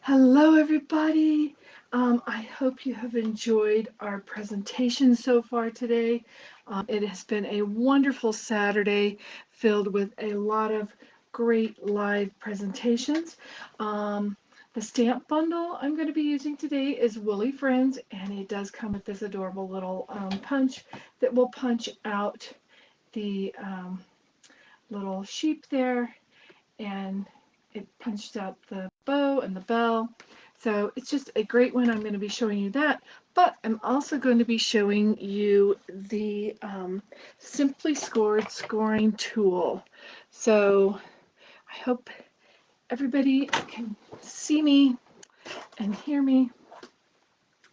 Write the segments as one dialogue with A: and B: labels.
A: Hello, everybody. I hope you have enjoyed our presentation so far today. It has been a wonderful Saturday filled with a lot of great live presentations. Um, the stamp bundle I'm going to be using today is Woolly Friends, and it does come with this adorable little punch that will punch out the little sheep there, and it punched out the bow and the bell. So it's just a great one. I'm going to be showing you that, but I'm also going to be showing you the Simply Scored scoring tool. So I hope everybody can see me and hear me,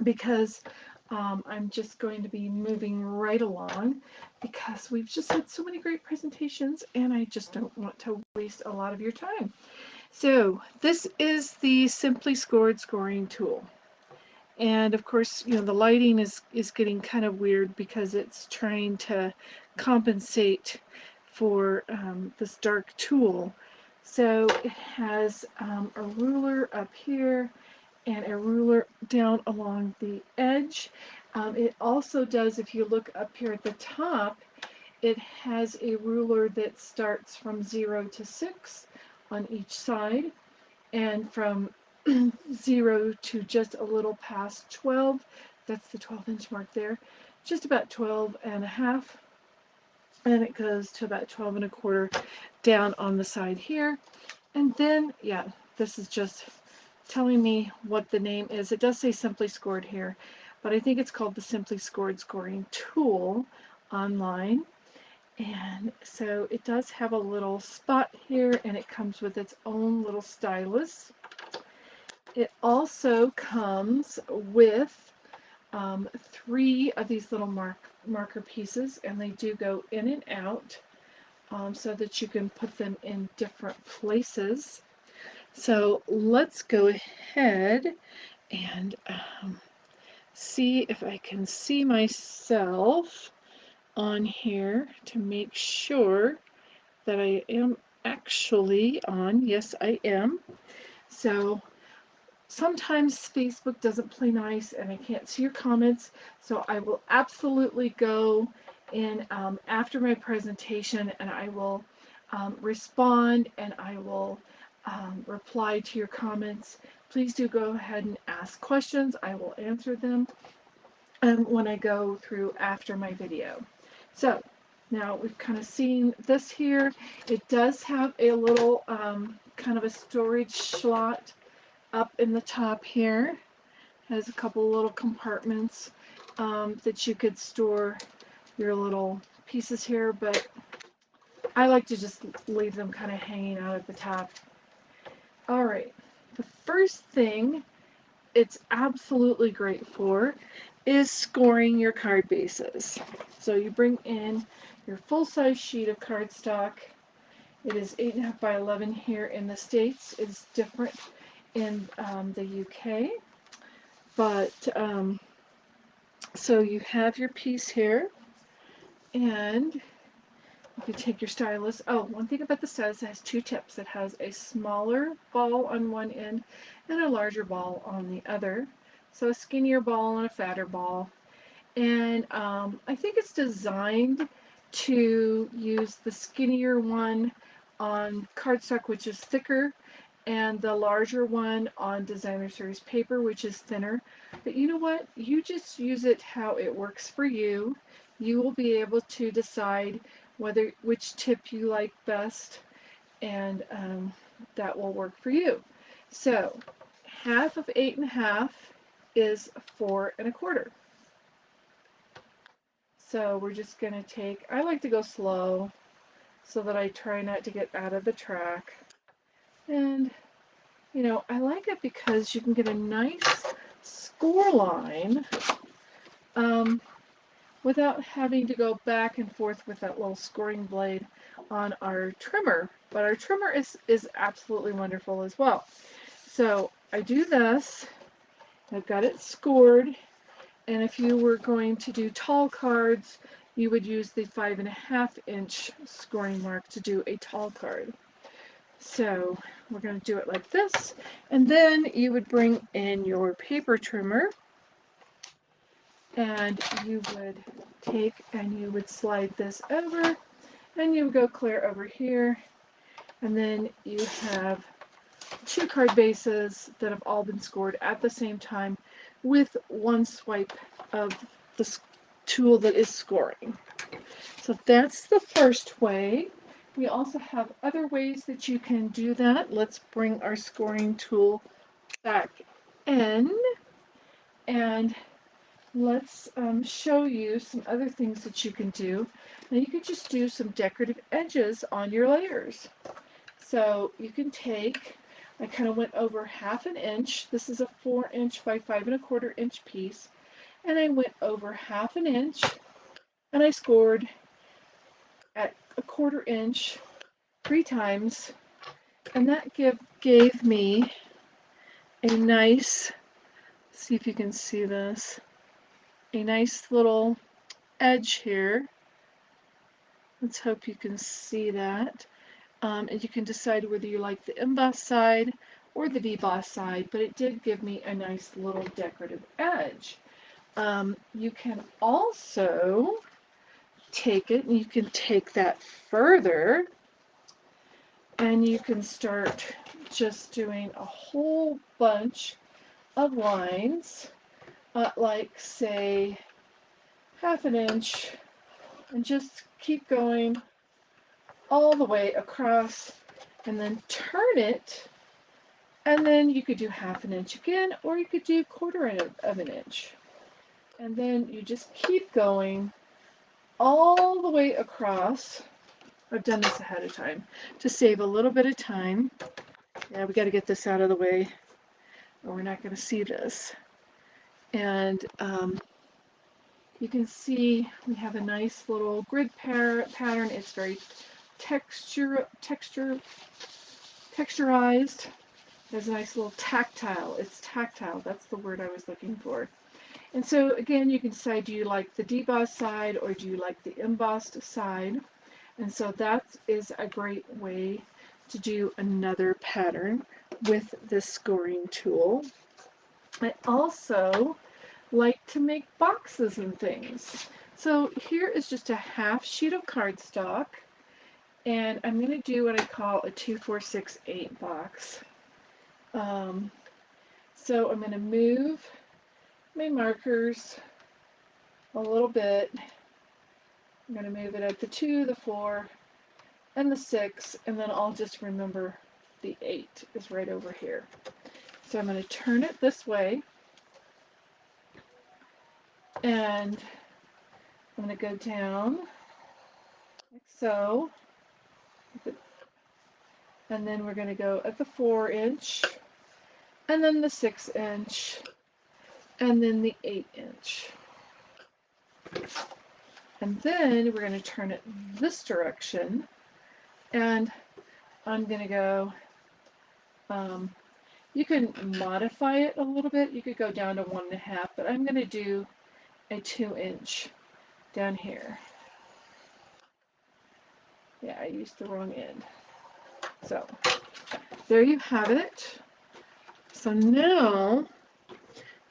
A: because I'm just going to be moving right along because we've just had so many great presentations and I just don't want to waste a lot of your time. So this is the Simply Scored scoring tool. And of course, the lighting is getting kind of weird because it's trying to compensate for this dark tool. So it has a ruler up here and a ruler down along the edge. It also does, if you look up here at the top, it has a ruler that starts from 0 to 6 on each side, and from 0 to just a little past 12, that's the 12-inch mark there, just about 12 and a half, and it goes to about 12 and a quarter down on the side here. And then, yeah, this is just telling me what the name is. It does say Simply Scored here, but I think it's called the Simply Scored scoring tool online. And so it does have a little spot here, and it comes with its own little stylus. It also comes with 3 of these little marker pieces, and they do go in and out, so that you can put them in different places. So let's go ahead and see if I can see myself on here to make sure that I am actually on. Yes, I am. So sometimes Facebook doesn't play nice and I can't see your comments, so I will absolutely go in after my presentation, and I will respond, and I will reply to your comments. Please do go ahead and ask questions. I will answer them when I go through after my video. So now we've kind of seen this here. It does have a little kind of a storage slot up in the top here. Has a couple little compartments that you could store your little pieces here, but I like to just leave them kind of hanging out at the top. All right, the first thing it's absolutely great for is scoring your card bases. So you bring in your full-size sheet of cardstock. It is 8.5 by 11 here in the States. It's different in the UK. But so you have your piece here, and you can take your stylus. Oh, one thing about the stylus, it has 2 tips. It has a smaller ball on one end and a larger ball on the other. So a skinnier ball and a fatter ball. And I think it's designed to use the skinnier one on cardstock, which is thicker, and the larger one on designer series paper, which is thinner. But you know what? You just use it how it works for you. You will be able to decide which tip you like best, and that will work for you. So half of 8.5 is 4 1/4. So we're just going to take, I like to go slow so that I try not to get out of the track. And I like it because you can get a nice score line um, without having to go back and forth with that little scoring blade on our trimmer. But our trimmer is absolutely wonderful as well. So I do this. I've got it scored. And if you were going to do tall cards, you would use the 5.5-inch scoring mark to do a tall card. So we're going to do it like this, and then you would bring in your paper trimmer, and you would take and you would slide this over, and you would go clear over here, and then you have 2 card bases that have all been scored at the same time with one swipe of the tool that is scoring. So that's the first way. We also have other ways that you can do that. Let's bring our scoring tool back in, and let's show you some other things that you can do. Now you could just do some decorative edges on your layers. So you can take, I kind of went over 1/2 inch. This is a 4" by 5¼ piece, and I went over 1/2 inch, and I scored at 1/4 inch 3 times, and that gave me a nice, see if you can see this, a nice little edge here. Let's hope you can see that. And you can decide whether you like the embossed side or the debossed side, but it did give me a nice little decorative edge. You can also take it, and you can take that further, and you can start just doing a whole bunch of lines, like say 1/2 inch, and just keep going all the way across, and then turn it, and then you could do 1/2 inch again, or you could do 1/4 of an inch, and then you just keep going all the way across. I've done this ahead of time to save a little bit of time. Yeah, we got to get this out of the way, or we're not going to see this. And you can see we have a nice little grid pattern. It's very texturized. There's a nice little tactile. It's tactile. That's the word I was looking for. And so again, you can decide, do you like the debossed side or do you like the embossed side? And so that is a great way to do another pattern with this scoring tool. I also like to make boxes and things. So here is just a 1/2 sheet of cardstock, and I'm going to do what I call a 2, 4, 6, 8 box. So I'm going to move my markers a little bit. I'm going to move it at the 2, the 4, and the 6, and then I'll just remember the 8 is right over here. So I'm going to turn it this way, and I'm going to go down like so, and then we're going to go at the 4 inch, and then the 6 inch, and then the 8 inch. And then we're going to turn it this direction, and I'm going to go, you can modify it a little bit. You could go down to 1.5, but I'm going to do a 2 inch down here. Yeah, I used the wrong end. So there you have it. So now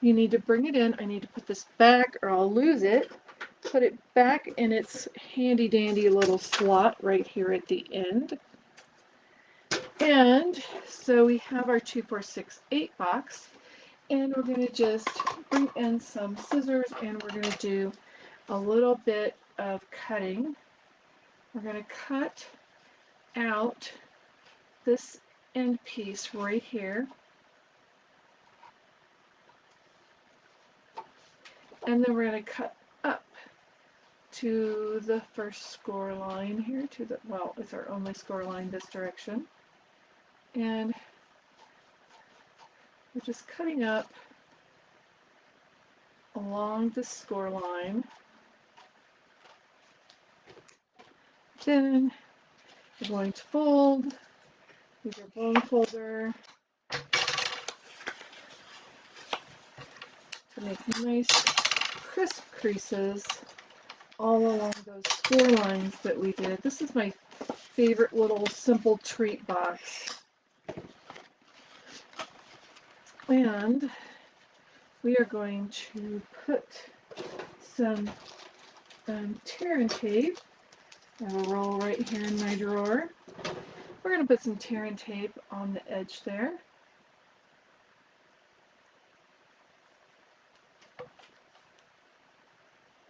A: you need to bring it in. I need to put this back or I'll lose it. Put it back in its handy dandy little slot right here at the end. And so we have our 2, 4, 6, 8 box, and we're going to just bring in some scissors, and we're going to do a little bit of cutting. We're going to cut out this end piece right here, and then we're going to cut up to the first score line here, to the, well, it's our only score line this direction, and we're just cutting up along the score line. Then we're going to fold, use your bone folder to make nice crisp creases all along those score lines that we did. This is my favorite little simple treat box. And we are going to put some tear and tape. I have a roll right here in my drawer. We're going to put some tear and tape on the edge there.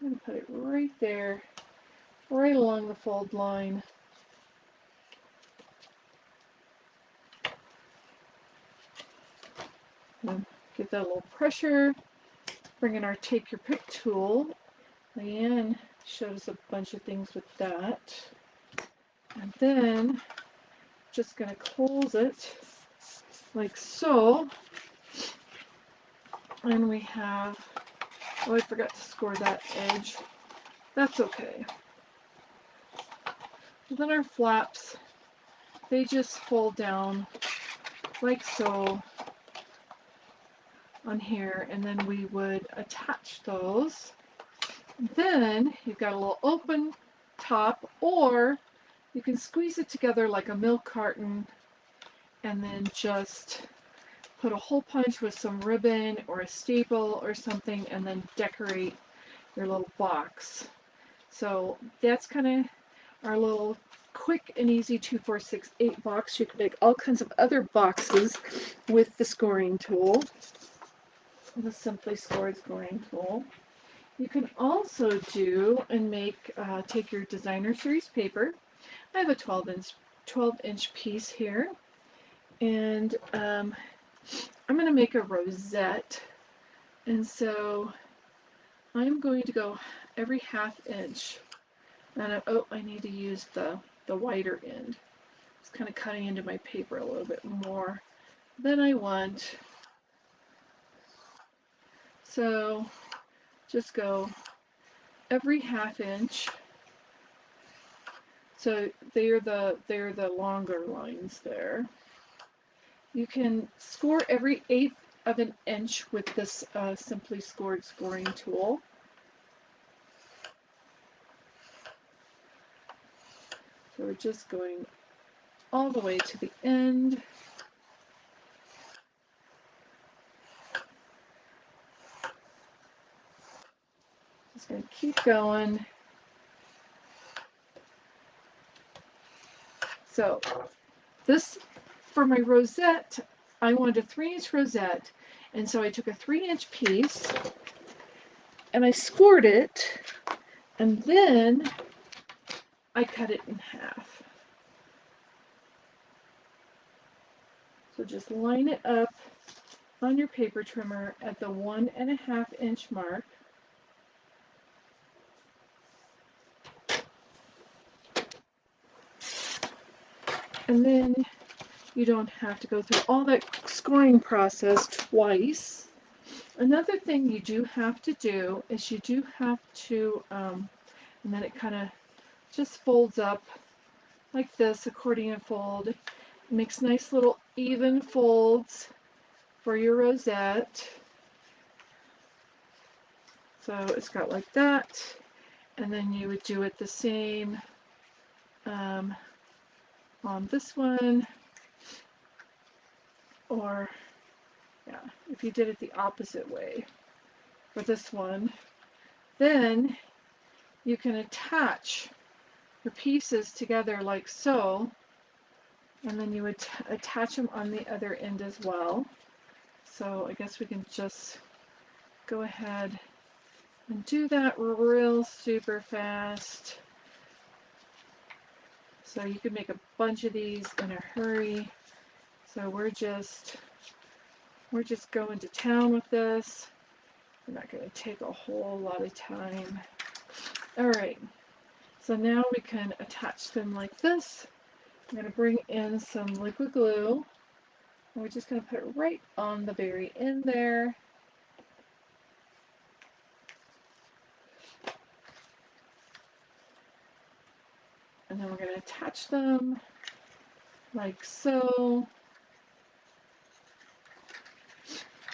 A: I'm going to put it right there, right along the fold line. And give that a little pressure. Bring in our Take Your Pick tool. Leanne showed us a bunch of things with that. And then just going to close it like so. And we have, oh, I forgot to score that edge. That's okay. And then our flaps, they just fold down like so on here, and then we would attach those. Then you've got a little open top, or you can squeeze it together like a milk carton and then just put a hole punch with some ribbon or a staple or something and then decorate your little box. So that's kind of our little quick and easy 2, 4, 6, 8 box. You can make all kinds of other boxes with the scoring tool, the Simply Scored scoring tool. You can also do and make, take your designer series paper. I have a 12-inch piece here, and I'm going to make a rosette, and so I'm going to go every 1/2 inch, and I need to use the wider end. It's kind of cutting into my paper a little bit more than I want, so just go every 1/2 inch. So they're the longer lines there. You can score every 1/8 of an inch with this Simply Scored scoring tool. So we're just going all the way to the end. Just going to keep going. So this, for my rosette, I wanted a 3-inch rosette, and so I took a 3-inch piece and I scored it, and then I cut it in half. So just line it up on your paper trimmer at the 1.5 inch mark. And then you don't have to go through all that scoring process twice. Another thing you do have to do is you do have to, and then it kind of just folds up like this, accordion fold. It makes nice little even folds for your rosette. So it's got like that, and then you would do it the same on this one, or yeah, if you did it the opposite way for this one, then you can attach your pieces together like so, and then you would attach them on the other end as well. So I guess we can just go ahead and do that real super fast. So you can make a bunch of these in a hurry. So we're just going to town with this. We're not going to take a whole lot of time. All right, so now we can attach them like this. I'm going to bring in some liquid glue. And we're just going to put it right on the very end there. And then we're going to attach them like so.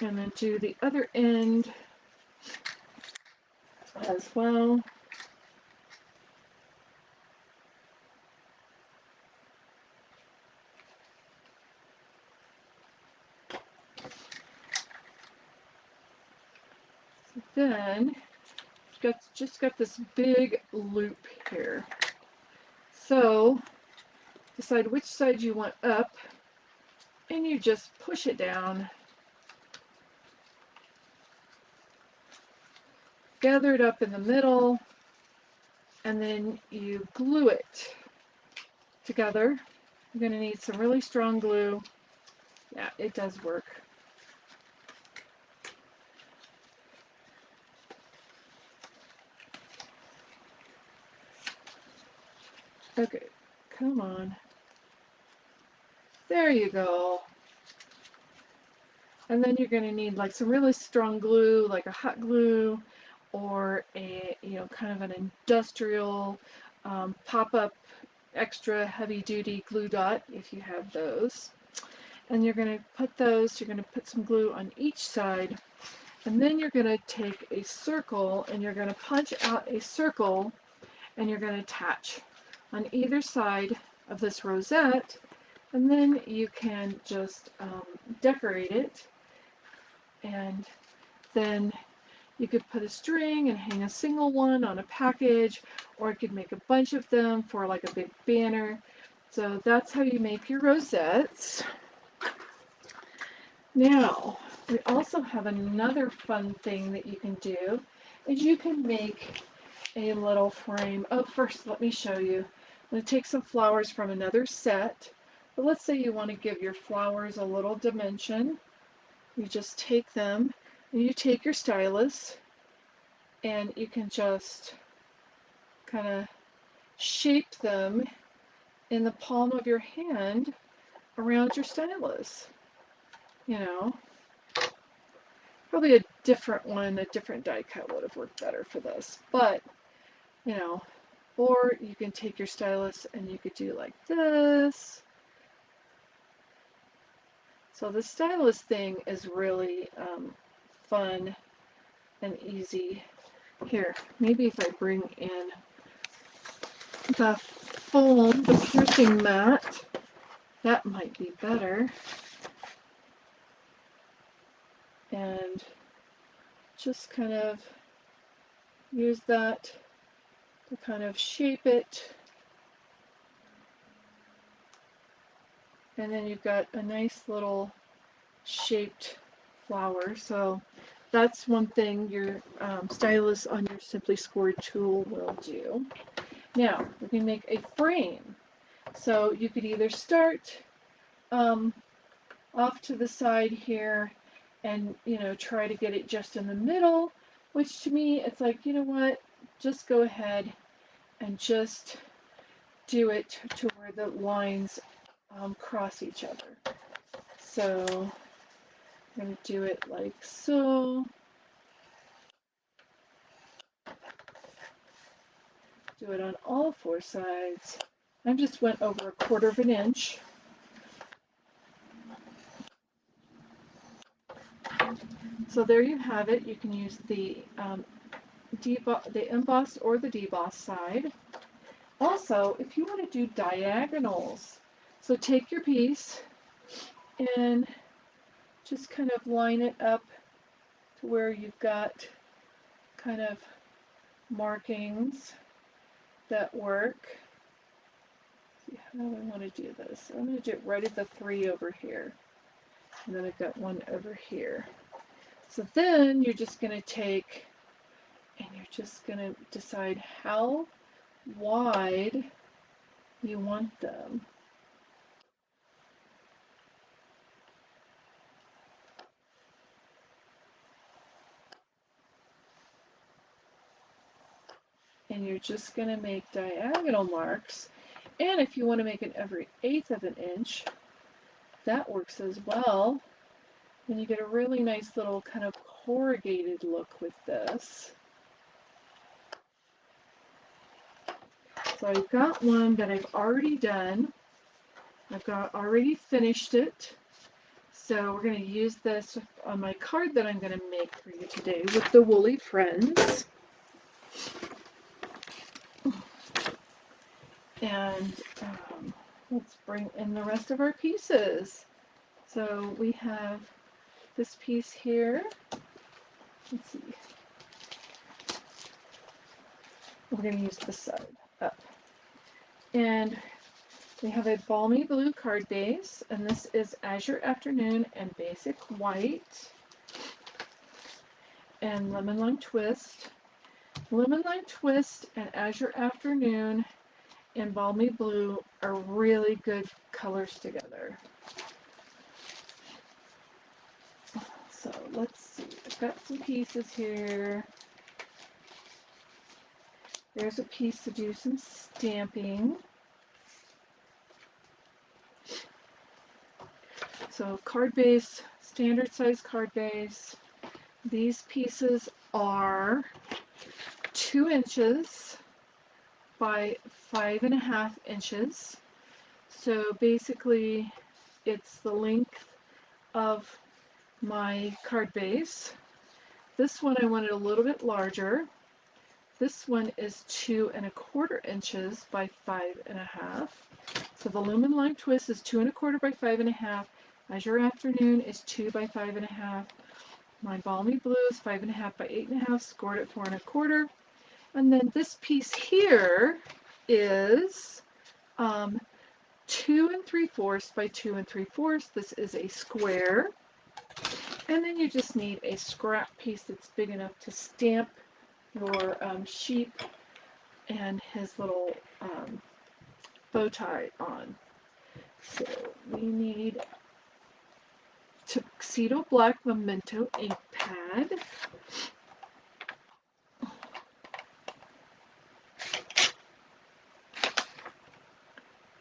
A: And then do the other end as well. Then just got this big loop here. So decide which side you want up, and you just push it down, gather it up in the middle, and then you glue it together. You're going to need some really strong glue. Yeah, it does work. Okay, come on. There you go. And then you're going to need like some really strong glue, like a hot glue, or a, kind of an industrial pop-up extra heavy-duty glue dot if you have those. And you're going to you're going to put some glue on each side, and then you're going to take a circle and you're going to punch out a circle, and you're going to attach on either side of this rosette, and then you can just decorate it, and then you could put a string and hang a single one on a package, or you could make a bunch of them for like a big banner. So that's how you make your rosettes. Now, we also have another fun thing that you can do, is you can make a little frame. Oh, first let me show you. I'm going to take some flowers from another set, but let's say you want to give your flowers a little dimension. You just take them, and you take your stylus, and you can just kind of shape them in the palm of your hand around your stylus. Probably a different one, a different die cut would have worked better for this, but or you can take your stylus and you could do like this. So the stylus thing is really fun and easy. Here, maybe if I bring in the foam, the piercing mat, that might be better. And just kind of use that to kind of shape it. And then you've got a nice little shaped flower. So that's one thing your stylus on your Simply Scored tool will do. Now, we can make a frame. So you could either start off to the side here and, try to get it just in the middle, which to me, it's like, you know what, just go ahead and just do it to where the lines cross each other. So I'm going to do it like so. Do it on all four sides. I just went over 1/4 of an inch. So there you have it. You can use the embossed or the debossed side. Also, if you want to do diagonals, so take your piece and just kind of line it up to where you've got kind of markings that work. See, how do I want to do this? I'm going to do it right at the 3 over here. And then I've got one over here. So then you're just going to take and you're just going to decide how wide you want them. And you're just going to make diagonal marks. And if you want to make it every 1/8 of an inch, that works as well. And you get a really nice little kind of corrugated look with this. So I've got one that I've already done. I've already finished it. So we're going to use this on my card that I'm going to make for you today with the Woolly Friends. And let's bring in the rest of our pieces. So we have this piece here. Let's see. We're going to use this side up. And we have a balmy blue card base, and this is Azure Afternoon and Basic White and Lemon Lime Twist. Lemon Lime Twist and Azure Afternoon and Balmy Blue are really good colors together. So let's see, I've got some pieces here. There's a piece to do some stamping. So card base, standard size card base. These pieces are 2 inches by 5.5 inches. So basically it's the length of my card base. This one I wanted a little bit larger. This one is 2¼ inches by 5.5. So the Lumen Lime Twist is 2¼ by 5.5. Azure Afternoon is 2 by 5.5. My Balmy Blue is 5.5 by 8.5, scored at 4¼ And then this piece here is 2¾ by 2¾ This is a square. And then you just need a scrap piece that's big enough to stamp your sheep and his little bow tie on. So we need Tuxedo Black Memento ink pad.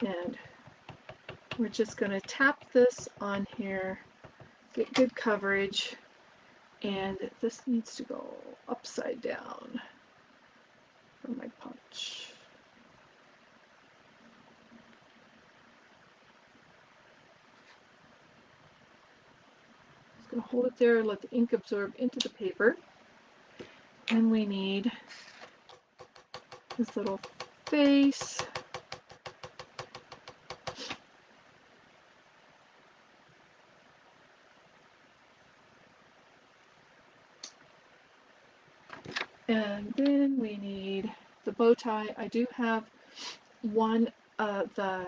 A: And we're just going to tap this on here, get good coverage, and this needs to go upside down for my punch. Just going to hold it there and let the ink absorb into the paper. And we need this little face. And then we need the bow tie. I do have the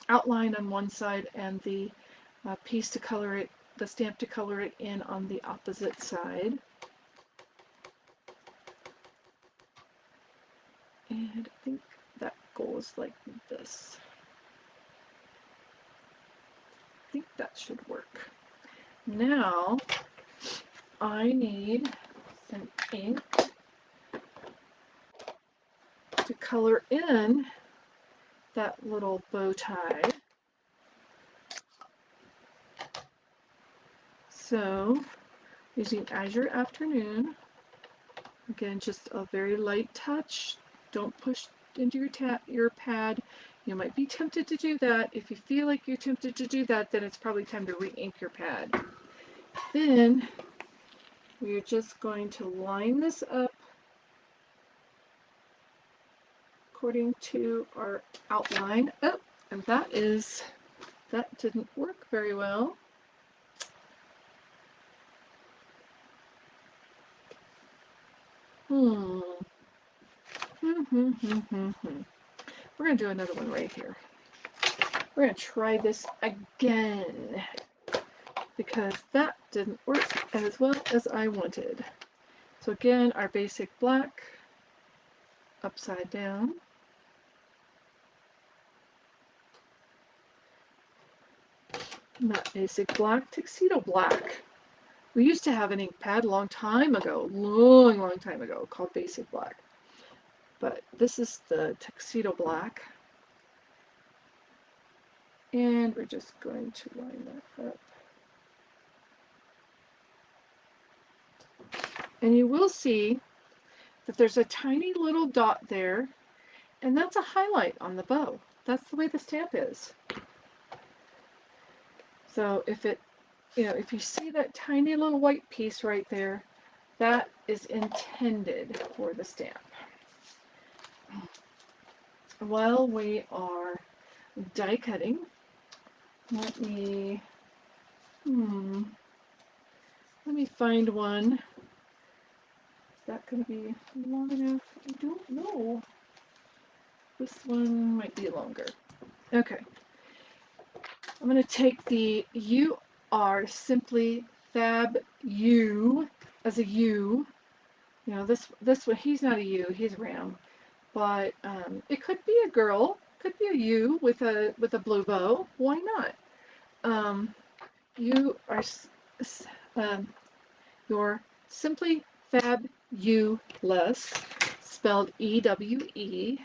A: outline on one side and the piece to color it, the stamp to color it in on the opposite side. And I think that goes like this. I think that should work. Now I need some ink to color in that little bow tie. So using Azure Afternoon, again, just a very light touch. Don't push into your pad. You might be tempted to do that. If you feel like you're tempted to do that, then it's probably time to re-ink your pad. Then we're just going to line this up according to our outline. Oh, and that didn't work very well. We're going to do another one right here. We're going to try this again because that didn't work as well as I wanted. So again, our basic black upside down. Not basic black, tuxedo black. We used to have an ink pad a long time ago, long time ago, called basic black. But this is the tuxedo black. And we're just going to line that up. And you will see that there's a tiny little dot there, and that's a highlight on the bow. That's the way the stamp is. So if you see that tiny little white piece right there, that is intended for the stamp. While we are die cutting, let me find one that going to be long enough? I don't know. This one might be longer. Okay. I'm going to take the You Are Simply Fab You as a U. You know, this one, he's not a U, he's a Ram. But it could be a girl, could be a U with a blue bow. Why not? You are um, you're simply fabulous, spelled E-W-E.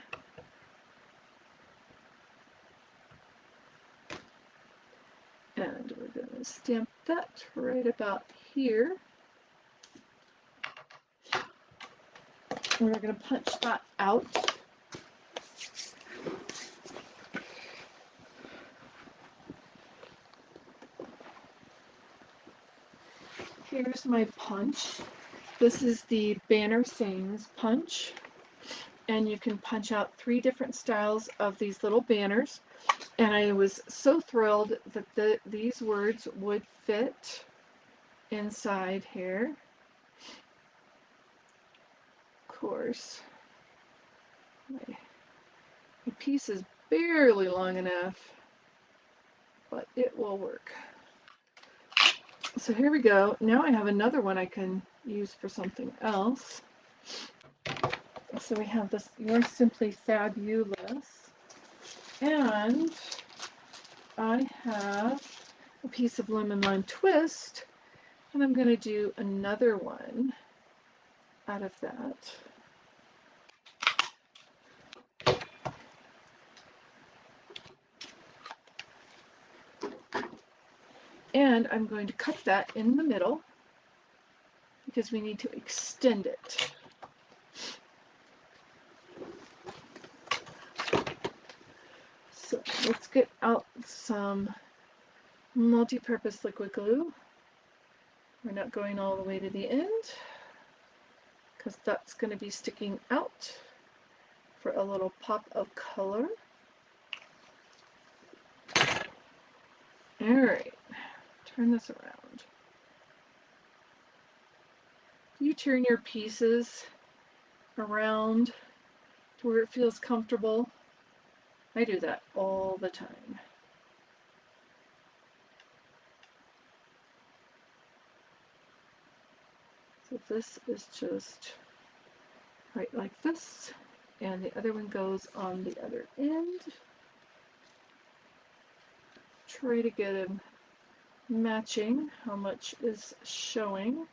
A: And we're going to stamp that right about here. And we're going to punch that out. Here's my punch. This is the Banner Sayings punch. And you can punch out 3 different styles of these little banners. And I was so thrilled that these words would fit inside here. Of course, my piece is barely long enough, but it will work. So here we go. Now I have another one I can use for something else. So we have this, You're Simply Fabulous. And I have a piece of lemon lime twist, and I'm going to do another one out of that. And I'm going to cut that in the middle because we need to extend it. So let's get out some multi-purpose liquid glue. We're not going all the way to the end because that's going to be sticking out for a little pop of color. All right, turn this around. You turn your pieces around to where it feels comfortable. I do that all the time. So this is just right like this, and the other one goes on the other end. Try to get them matching how much is showing.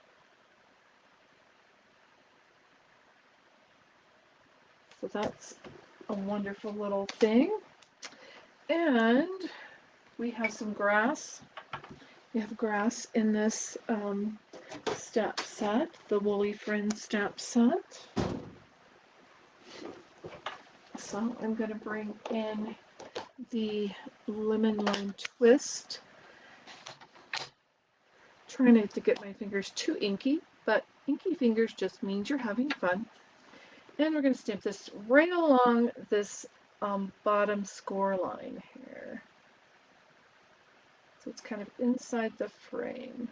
A: So that's a wonderful little thing. And we have some grass. We have grass in this stamp set, the Woolly Friends stamp set. So I'm going to bring in the lemon lime twist. Try not to get my fingers too inky, but inky fingers just means you're having fun. And we're going to stamp this right along this bottom score line here. So it's kind of inside the frame.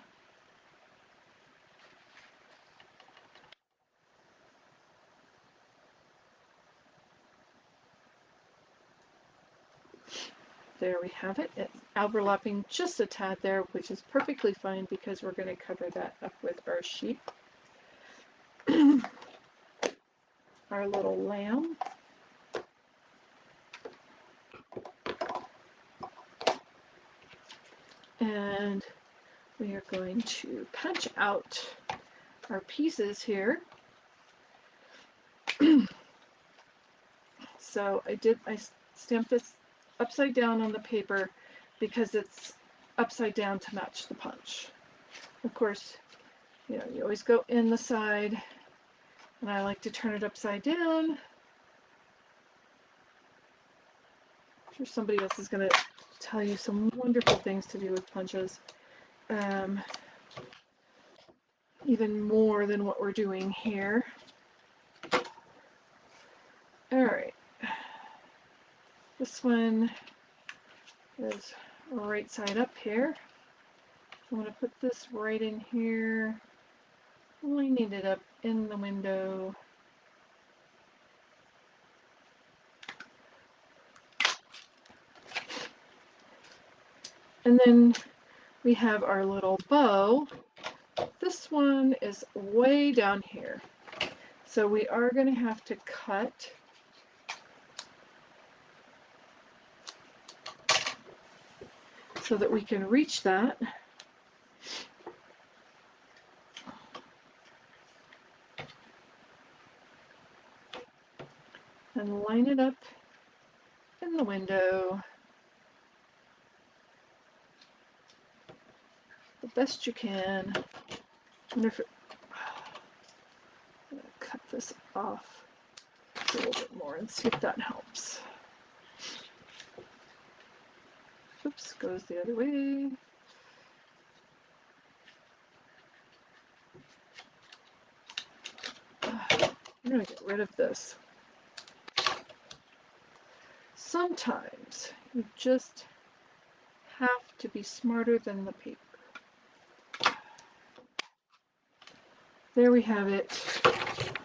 A: There we have it. It's overlapping just a tad there, which is perfectly fine because we're going to cover that up with our sheep. Our little lamb. And we are going to punch out our pieces here. So I stamped this upside down on the paper because it's upside down to match the punch. Of course, you know, you always go in the side, and I like to turn it upside down. I'm sure somebody else is going to tell you some wonderful things to do with punches. Even more than what we're doing here. Alright. This one is right side up here. I'm going to put this right in here. lining it up in the window. And then we have our little bow. This one is way down here. So we are going to have to cut so that we can reach that. And line it up in the window the best you can. I wonder if I'm going to cut this off a little bit more and see if that helps. Oops, goes the other way. I'm going to get rid of this. Sometimes you just have to be smarter than the paper. There we have it.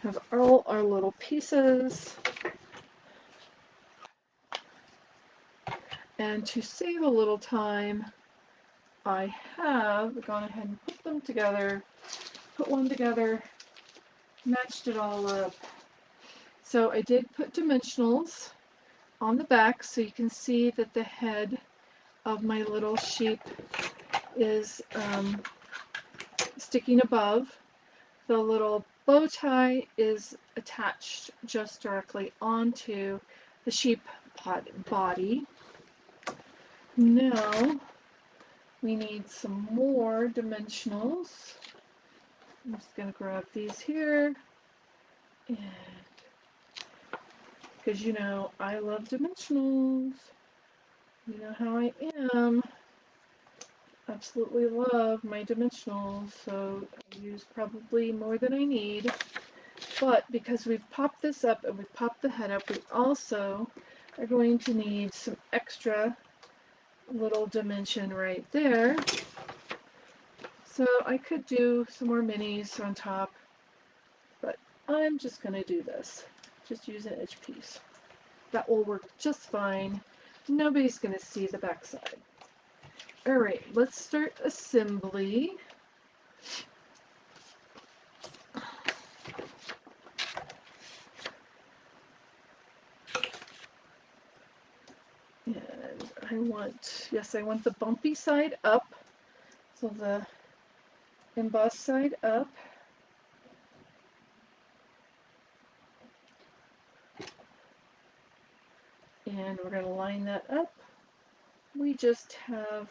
A: Have all our little pieces. And to save a little time, I have gone ahead and put them together, put one together, matched it all up. So I did put dimensionals on the back so you can see that the head of my little sheep is sticking above. The little bow tie is attached just directly onto the sheep body. Now we need some more dimensionals. I'm just going to grab these here, and because you know I love dimensionals, you know how I am. Absolutely love my dimensionals, so I use probably more than I need. But because we've popped this up and we've popped the head up, we also are going to need some extra little dimension right there. So I could do some more minis on top, but I'm just going to do this. Just use an edge piece. That will work just fine. Nobody's going to see the backside. Alright, let's start assembly. And I want the bumpy side up. So the embossed side up. And we're going to line that up. We just have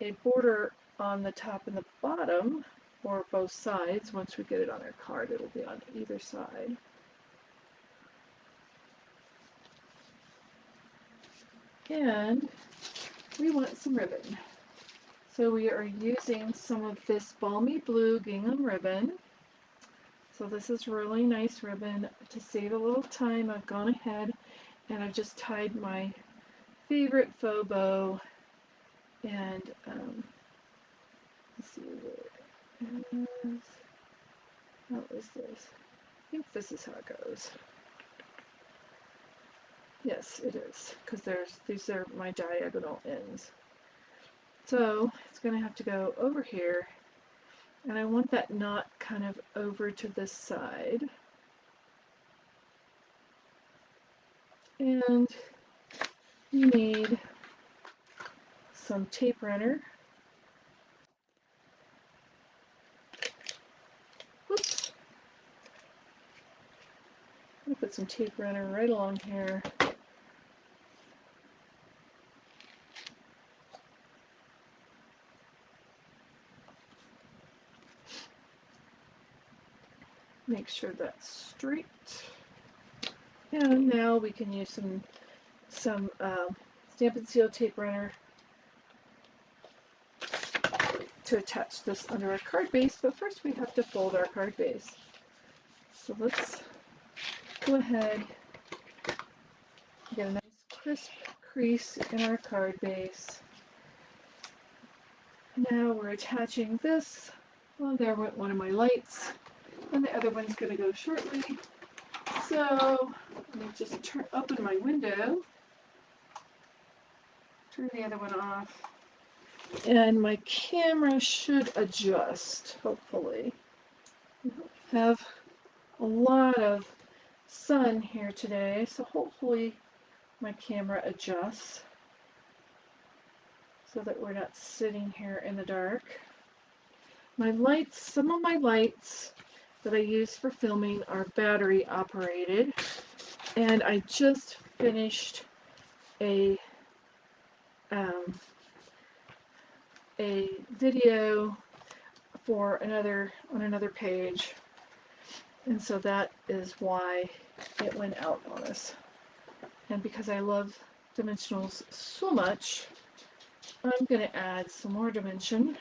A: a border on the top and the bottom, or both sides. Once we get it on our card, it'll be on either side. And we want some ribbon. So we are using some of this balmy blue gingham ribbon. So this is really nice ribbon. To save a little time, I've gone ahead and I've just tied my favorite faux bow. And let's see what it is. How is this? I think this is how it goes. Yes, it is, because these are my diagonal ends. So it's going to have to go over here, and I want that knot kind of over to this side. And you need some tape runner. Whoops. I'm going to put some tape runner right along here. Make sure that's straight. And now we can use some Stampin' Seal tape runner to attach this under our card base, but first we have to fold our card base. So let's go ahead and get a nice crisp crease in our card base. Now we're attaching this Well, there went one of my lights, and the other one's going to go shortly. So let me just open my window, turn the other one off, and my camera should adjust, hopefully. I have a lot of sun here today, so hopefully my camera adjusts so that we're not sitting here in the dark. My lights, some of my lights that I use for filming are battery operated, and I just finished a a video for on another page, and so that is why it went out on us. And because I love dimensionals so much, I'm going to add some more dimension.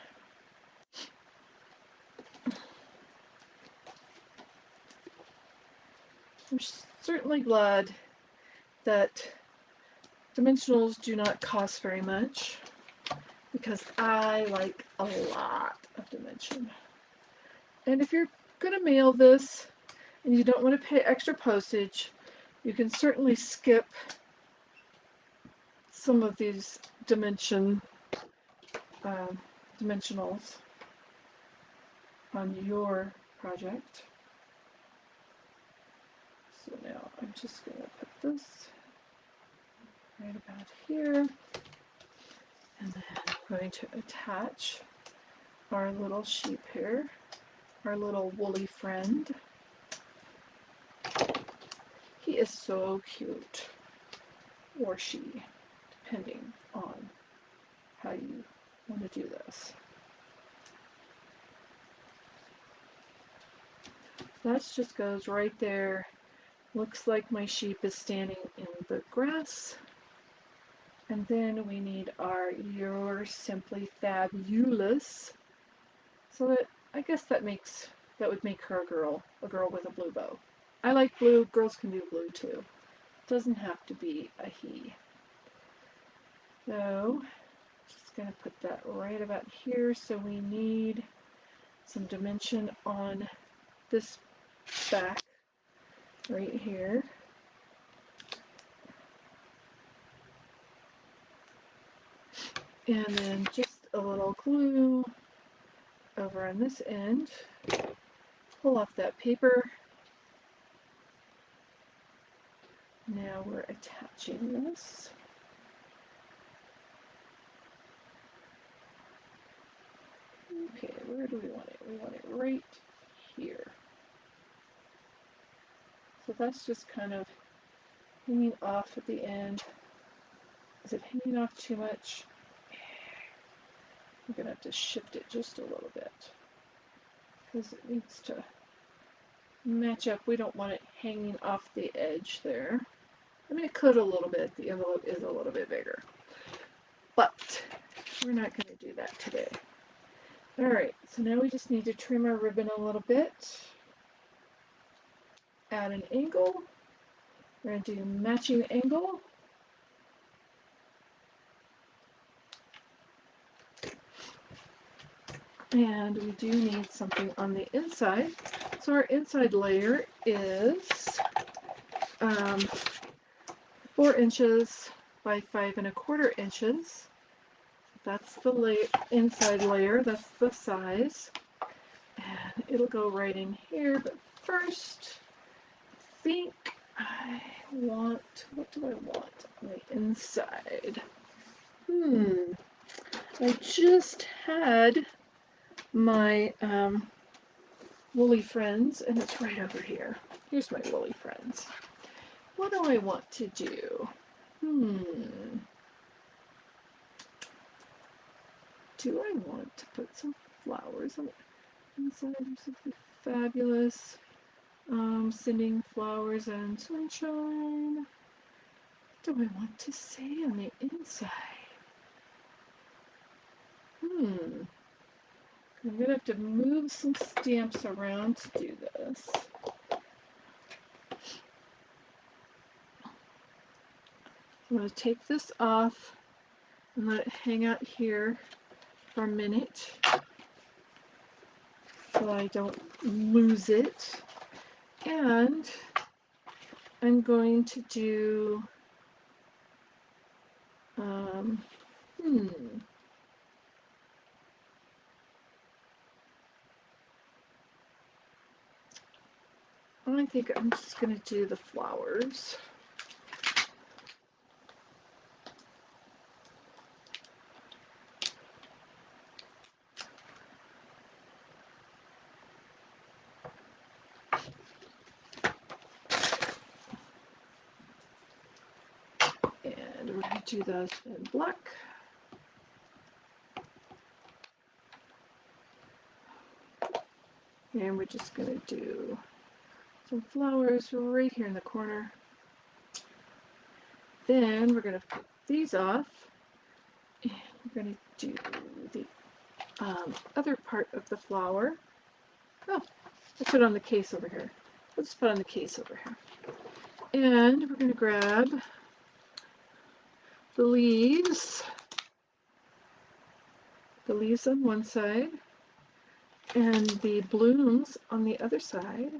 A: I'm certainly glad that dimensionals do not cost very much, because I like a lot of dimension. And if you're going to mail this and you don't want to pay extra postage, you can certainly skip some of these dimensionals on your project. So now I'm just going to put this right about here, and then I'm going to attach our little sheep here, our little woolly friend. He is so cute, or she, depending on how you want to do this. That just goes right there. Looks like my sheep is standing in the grass. And then we need our You're Simply Fabulous. So that, I guess that would make her a girl with a blue bow. I like blue, girls can do blue too. It doesn't have to be a he. So, just gonna put that right about here. So we need some dimension on this back right here. And then just a little glue over on this end. Pull off that paper. Now we're attaching this. Okay, where do we want it? We want it right here. So that's just kind of hanging off at the end. Is it hanging off too much? I'm going to have to shift it just a little bit because it needs to match up. We don't want it hanging off the edge there. I mean, it could a little bit. The envelope is a little bit bigger. But we're not going to do that today. Alright, so now we just need to trim our ribbon a little bit. Add an angle. We're going to do matching angle. And we do need something on the inside. So our inside layer is 4 inches by 5 1/4 inches. That's the inside layer, that's the size. And it'll go right in here, but first, I think I want, what do I want on the inside? I just had my woolly friends, and it's right over here. Here's my woolly friends. What do I want to do? Do I want to put some flowers on the inside? Simply fabulous. Sending flowers and sunshine. What do I want to say on the inside? I'm going to have to move some stamps around to do this. I'm going to take this off and let it hang out here for a minute. so I don't lose it. And I'm going to do, um, hmm, I think I'm just going to do the flowers. And we're going to do those in black. And we're just going to do some flowers right here in the corner. Then we're going to put these off. And we're going to do the other part of the flower. Oh, let's put it on the case over here. Let's put on the case over here. And we're going to grab the leaves on one side and the blooms on the other side.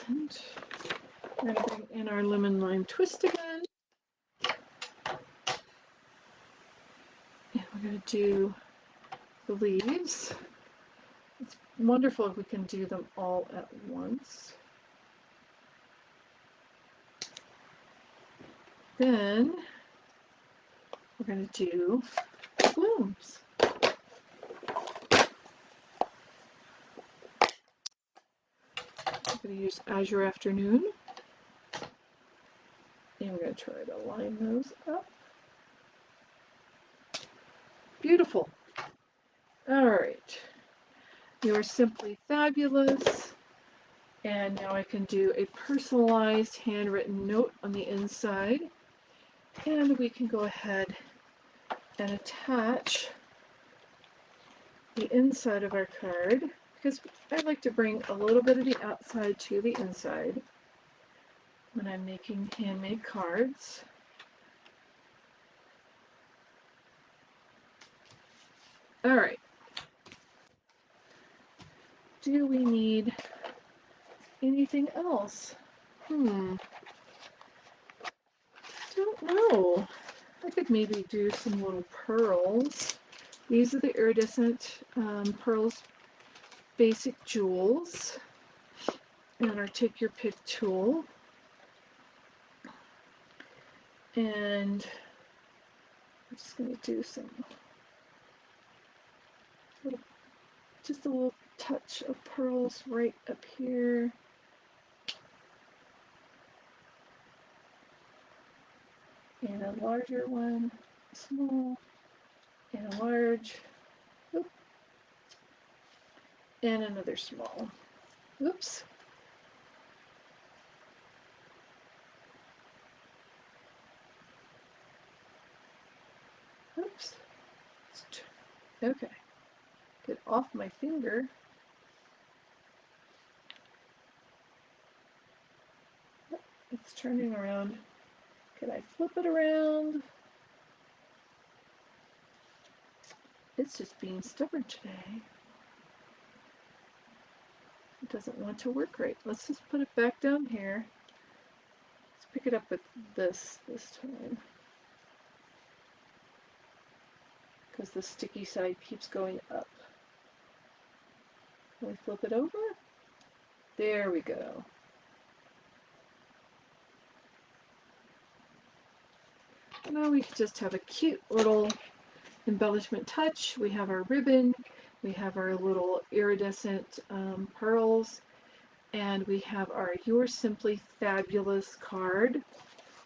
A: And we're going to bring in our lemon lime twist again. And we're going to do the leaves. It's wonderful if we can do them all at once. Then we're going to do the blooms. I'm going to use Azure Afternoon. And we're going to try to line those up. Beautiful. All right. You are simply fabulous. And now I can do a personalized handwritten note on the inside. And we can go ahead and attach the inside of our card, because I like to bring a little bit of the outside to the inside when I'm making handmade cards. All right. Do we need anything else? Don't know. I could maybe do some little pearls. These are the iridescent pearls basic jewels. And our take your pick tool. And I'm just going to do some just a little touch of pearls right up here. And a larger one, small, and a large, oop, and another small. Oops. Oops. Okay. Get off my finger. It's turning around. Can I flip it around? It's just being stubborn today. It doesn't want to work right. Let's just put it back down here. Let's pick it up with this time, because the sticky side keeps going up. Can we flip it over? There we go. Now we just have a cute little embellishment touch. We have our ribbon, we have our little iridescent pearls, and we have our You're Simply Fabulous card.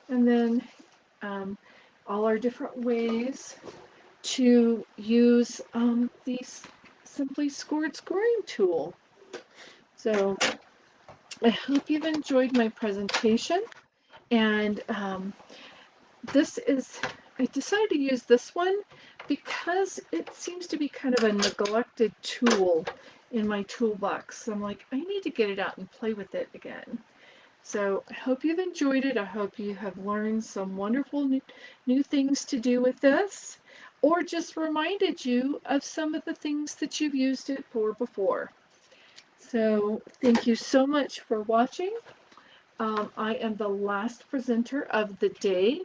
A: And then all our different ways to use the Simply Scored scoring tool. So I hope you've enjoyed my presentation. And I decided to use this one because it seems to be kind of a neglected tool in my toolbox. So I'm like, I need to get it out and play with it again. So I hope you've enjoyed it. I hope you have learned some wonderful new things to do with this, or just reminded you of some of the things that you've used it for before. So thank you so much for watching. I am the last presenter of the day.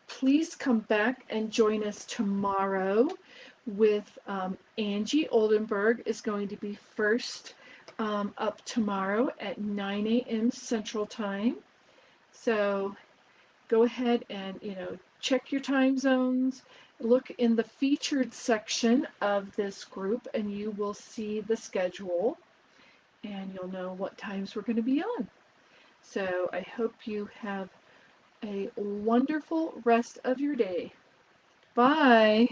A: Please come back and join us tomorrow with Angie Oldenburg is going to be first up tomorrow at 9 a.m. Central Time. So go ahead and, check your time zones. Look in the featured section of this group and you will see the schedule and you'll know what times we're going to be on. So I hope you have a wonderful rest of your day. Bye.